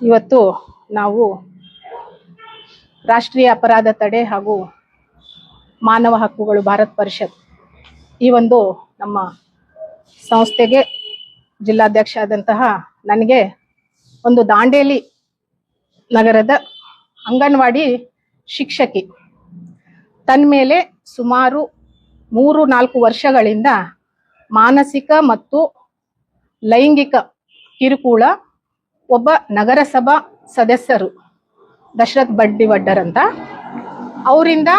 ಇವತ್ತು ನಾವು ರಾಷ್ಟ್ರೀಯ ಅಪರಾಧ ತಡೆ ಹಾಗೂ ಮಾನವ ಹಕ್ಕುಗಳು ಭಾರತ ಪರಿಷತ್ ಈ ಒಂದು ನಮ್ಮ ಸಂಸ್ಥೆಗೆ ಜಿಲ್ಲಾಧ್ಯಕ್ಷ ಆದಂತಹ ನನಗೆ ಒಂದು ದಾಂಡೇಲಿ ನಗರದ ಅಂಗನವಾಡಿ ಶಿಕ್ಷಕಿ ತನ್ನ ಮೇಲೆ ಸುಮಾರು 3-4 ವರ್ಷಗಳಿಂದ ಮಾನಸಿಕ ಮತ್ತು ಲೈಂಗಿಕ ಕಿರುಕುಳ ಒಬ್ಬ ನಗರಸಭಾ ಸದಸ್ಯರು ದಶರಥ್ ಬಂಡಿವಡ್ಡರ್ ಅಂತ ಅವರಿಂದ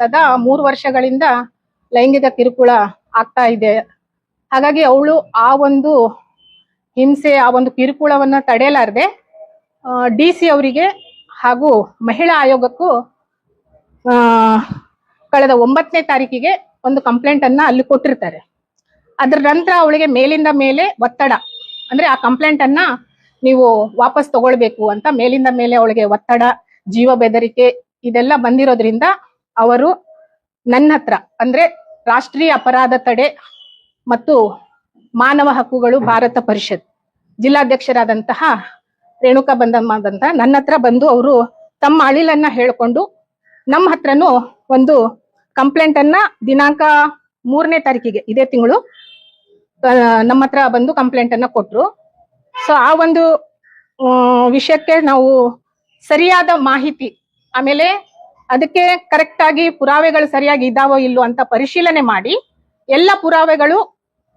ಸದಾ 3 ವರ್ಷಗಳಿಂದ ಲೈಂಗಿಕ ಕಿರುಕುಳ ಆಗ್ತಾ ಇದೆ. ಹಾಗಾಗಿ ಅವಳು ಆ ಒಂದು ಹಿಂಸೆ ಆ ಒಂದು ಕಿರುಕುಳವನ್ನ ತಡೆಯಲಾರದೆ DC ಅವರಿಗೆ ಹಾಗೂ ಮಹಿಳಾ ಆಯೋಗಕ್ಕೂ ಕಳೆದ 9ನೇ ತಾರೀಕಿಗೆ ಒಂದು ಕಂಪ್ಲೇಂಟ್ ಅನ್ನ ಅಲ್ಲಿ ಕೊಟ್ಟಿರ್ತಾರೆ. ಅದರ ನಂತರ ಅವಳಿಗೆ ಮೇಲಿಂದ ಮೇಲೆ ಒತ್ತಡ, ಅಂದ್ರೆ ಆ ಕಂಪ್ಲೇಂಟ್ ಅನ್ನ ನೀವು ವಾಪಸ್ ತಗೊಳ್ಬೇಕು ಅಂತ ಮೇಲಿಂದ ಮೇಲೆ ಅವಳಿಗೆ ಒತ್ತಡ, ಜೀವ ಬೆದರಿಕೆ ಇದೆಲ್ಲ ಬಂದಿರೋದ್ರಿಂದ ಅವರು ನನ್ನ ಹತ್ರ ಅಂದ್ರೆ ರಾಷ್ಟ್ರೀಯ ಅಪರಾಧ ತಡೆ ಮತ್ತು ಮಾನವ ಹಕ್ಕುಗಳು ಭಾರತ ಪರಿಷತ್ ಜಿಲ್ಲಾಧ್ಯಕ್ಷರಾದಂತಹ ರೇಣುಕಾ ಬಂದಮ್ಮದಂತ ನನ್ನ ಹತ್ರ ಬಂದು ಅವರು ತಮ್ಮ ಅಳಿಲನ್ನ ಹೇಳ್ಕೊಂಡು ನಮ್ಮ ಹತ್ರನೂ ಒಂದು ಕಂಪ್ಲೇಂಟ್ ಅನ್ನ ದಿನಾಂಕ 3ನೇ ತಾರೀಕಿಗೆ ಇದೇ ತಿಂಗಳು ನಮ್ಮ ಹತ್ರ ಬಂದು ಕಂಪ್ಲೇಂಟ್ ಅನ್ನ ಕೊಟ್ರು. ಸೊ ಆ ಒಂದು ವಿಷಯಕ್ಕೆ ನಾವು ಸರಿಯಾದ ಮಾಹಿತಿ, ಆಮೇಲೆ ಅದಕ್ಕೆ ಕರೆಕ್ಟ್ ಆಗಿ ಪುರಾವೆಗಳು ಸರಿಯಾಗಿ ಇದಾವೋ ಇಲ್ಲೋ ಅಂತ ಪರಿಶೀಲನೆ ಮಾಡಿ ಎಲ್ಲ ಪುರಾವೆಗಳು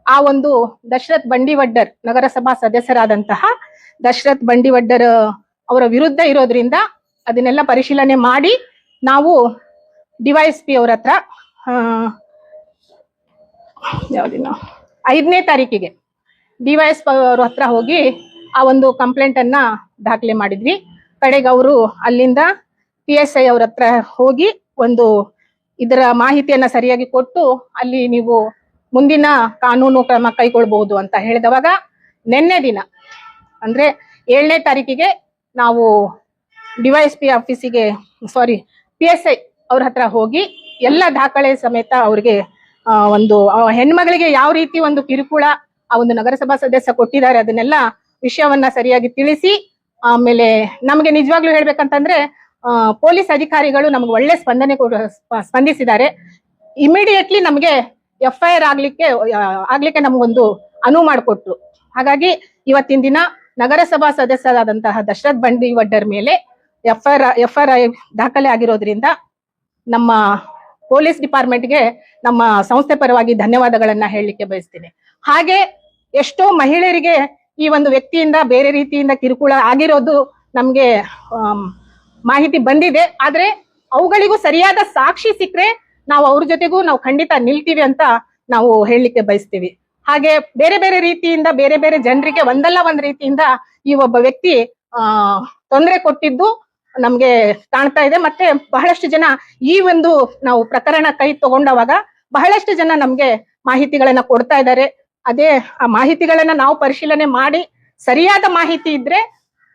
ಆ ಒಂದು ದಶರಥ್ ಬಂಡಿವಡ್ಡರ್ ನಗರಸಭಾ ಸದಸ್ಯರಾದಂತಹ ದಶರಥ್ ಬಂಡಿವಡ್ಡರ್ ಅವರ ವಿರುದ್ಧ ಇರೋದ್ರಿಂದ ಅದನ್ನೆಲ್ಲ ಪರಿಶೀಲನೆ ಮಾಡಿ ನಾವು DYSP ಅವ್ರ ಹತ್ರ ಯಾವ್ದಿನ 5ನೇ ತಾರೀಕಿಗೆ DYSP ಅವ್ರ ಹತ್ರ ಹೋಗಿ ಆ ಒಂದು ಕಂಪ್ಲೇಂಟ್ ಅನ್ನ ದಾಖಲೆ ಮಾಡಿದ್ವಿ. ಕಡೆಗೆ ಅವರು ಅಲ್ಲಿಂದ PSI ಅವ್ರ ಹತ್ರ ಹೋಗಿ ಒಂದು ಇದರ ಮಾಹಿತಿಯನ್ನ ಸರಿಯಾಗಿ ಕೊಟ್ಟು ಅಲ್ಲಿ ನೀವು ಮುಂದಿನ ಕಾನೂನು ಕ್ರಮ ಕೈಗೊಳ್ಬಹುದು ಅಂತ ಹೇಳಿದವಾಗ ನಿನ್ನೆ ದಿನ ಅಂದ್ರೆ 7ನೇ ತಾರೀಕಿಗೆ ನಾವು DYSP ಆಫೀಸಿಗೆ PSI ಅವ್ರ ಹತ್ರ ಹೋಗಿ ಎಲ್ಲ ದಾಖಲೆ ಸಮೇತ ಅವ್ರಿಗೆ ಒಂದು ಹೆಣ್ಮಗಳಿಗೆ ಯಾವ ರೀತಿ ಒಂದು ಕಿರುಕುಳ ಆ ಒಂದು ನಗರಸಭಾ ಸದಸ್ಯ ಕೊಟ್ಟಿದ್ದಾರೆ ಅದನ್ನೆಲ್ಲ ವಿಷಯವನ್ನ ಸರಿಯಾಗಿ ತಿಳಿಸಿ, ಆಮೇಲೆ ನಮಗೆ ನಿಜವಾಗ್ಲೂ ಹೇಳ್ಬೇಕಂತಂದ್ರೆ ಪೊಲೀಸ್ ಅಧಿಕಾರಿಗಳು ನಮ್ಗೆ ಒಳ್ಳೆ ಸ್ಪಂದಿಸಿದ್ದಾರೆ. ಇಮಿಡಿಯೇಟ್ಲಿ ನಮಗೆ FIR ಆಗ್ಲಿಕ್ಕೆ ನಮ್ಗೊಂದು ಅನುವು ಮಾಡಿಕೊಟ್ರು. ಹಾಗಾಗಿ ಇವತ್ತಿನ ದಿನ ನಗರಸಭಾ ಸದಸ್ಯರಾದಂತಹ ದಶರಥ್ ಬಂಡಿವಡ್ಡರ್ ಮೇಲೆ FIR ದಾಖಲೆ ಆಗಿರೋದ್ರಿಂದ ನಮ್ಮ ಪೊಲೀಸ್ ಡಿಪಾರ್ಟ್ಮೆಂಟ್ಗೆ ನಮ್ಮ ಸಂಸ್ಥೆ ಪರವಾಗಿ ಧನ್ಯವಾದಗಳನ್ನ ಹೇಳಲಿಕ್ಕೆ ಬಯಸ್ತೀನಿ. ಹಾಗೆ ಎಷ್ಟೋ ಮಹಿಳೆಯರಿಗೆ ಈ ಒಂದು ವ್ಯಕ್ತಿಯಿಂದ ಬೇರೆ ರೀತಿಯಿಂದ ಕಿರುಕುಳ ಆಗಿರೋದು ನಮ್ಗೆ ಮಾಹಿತಿ ಬಂದಿದೆ. ಆದ್ರೆ ಅವುಗಳಿಗೂ ಸರಿಯಾದ ಸಾಕ್ಷಿ ಸಿಕ್ಕರೆ ನಾವು ಅವ್ರ ಜೊತೆಗೂ ನಾವು ಖಂಡಿತ ನಿಲ್ತೀವಿ ಅಂತ ನಾವು ಹೇಳಲಿಕ್ಕೆ ಬಯಸ್ತೀವಿ. ಹಾಗೆ ಬೇರೆ ಬೇರೆ ರೀತಿಯಿಂದ ಬೇರೆ ಬೇರೆ ಜನರಿಗೆ ಒಂದಲ್ಲ ಒಂದ್ ರೀತಿಯಿಂದ ಈ ಒಬ್ಬ ವ್ಯಕ್ತಿ ತೊಂದರೆ ಕೊಟ್ಟಿದ್ದು ನಮ್ಗೆ ಕಾಣ್ತಾ ಇದೆ. ಮತ್ತೆ ಬಹಳಷ್ಟು ಜನ ಈ ಒಂದು ನಾವು ಪ್ರಕರಣ ಕೈ ತಗೊಂಡವಾಗ ಬಹಳಷ್ಟು ಜನ ನಮ್ಗೆ ಮಾಹಿತಿಗಳನ್ನ ಕೊಡ್ತಾ ಇದ್ದಾರೆ. ಅದೇ ಆ ಮಾಹಿತಿಗಳನ್ನ ನಾವು ಪರಿಶೀಲನೆ ಮಾಡಿ ಸರಿಯಾದ ಮಾಹಿತಿ ಇದ್ರೆ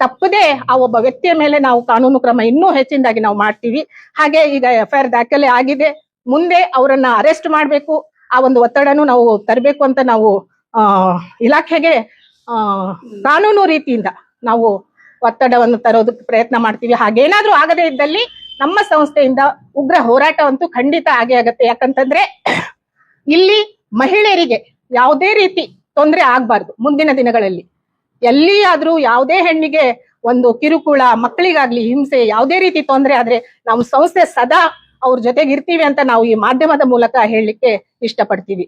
ತಪ್ಪದೆ ಆ ಒಬ್ಬ ವ್ಯಕ್ತಿಯ ಮೇಲೆ ನಾವು ಕಾನೂನು ಕ್ರಮ ಇನ್ನೂ ಹೆಚ್ಚಿನದಾಗಿ ನಾವು ಮಾಡ್ತೀವಿ. ಹಾಗೆ ಈಗ FIR ದಾಖಲೆ ಆಗಿದೆ, ಮುಂದೆ ಅವರನ್ನ ಅರೆಸ್ಟ್ ಮಾಡ್ಬೇಕು, ಆ ಒಂದು ಒತ್ತಡನು ನಾವು ತರಬೇಕು ಅಂತ ನಾವು ಇಲಾಖೆಗೆ ಕಾನೂನು ರೀತಿಯಿಂದ ನಾವು ಒತ್ತಡವನ್ನು ತರೋದಕ್ಕೆ ಪ್ರಯತ್ನ ಮಾಡ್ತೀವಿ. ಹಾಗೇನಾದ್ರೂ ಆಗದೇ ಇದ್ದಲ್ಲಿ ನಮ್ಮ ಸಂಸ್ಥೆಯಿಂದ ಉಗ್ರ ಹೋರಾಟ ಅಂತೂ ಖಂಡಿತ ಆಗೇ ಆಗತ್ತೆ. ಯಾಕಂತಂದ್ರೆ ಇಲ್ಲಿ ಮಹಿಳೆಯರಿಗೆ ಯಾವುದೇ ರೀತಿ ತೊಂದರೆ ಆಗ್ಬಾರ್ದು. ಮುಂದಿನ ದಿನಗಳಲ್ಲಿ ಎಲ್ಲಿಯಾದ್ರೂ ಯಾವುದೇ ಹೆಣ್ಣಿಗೆ ಒಂದು ಕಿರುಕುಳ, ಮಕ್ಕಳಿಗಾಗ್ಲಿ ಹಿಂಸೆ, ಯಾವುದೇ ರೀತಿ ತೊಂದರೆ ಆದ್ರೆ ನಾವು ಸಂಸ್ಥೆ ಸದಾ ಅವ್ರ ಜೊತೆಗೆ ಇರ್ತೀವಿ ಅಂತ ನಾವು ಈ ಮಾಧ್ಯಮದ ಮೂಲಕ ಹೇಳಲಿಕ್ಕೆ ಇಷ್ಟಪಡ್ತೀವಿ.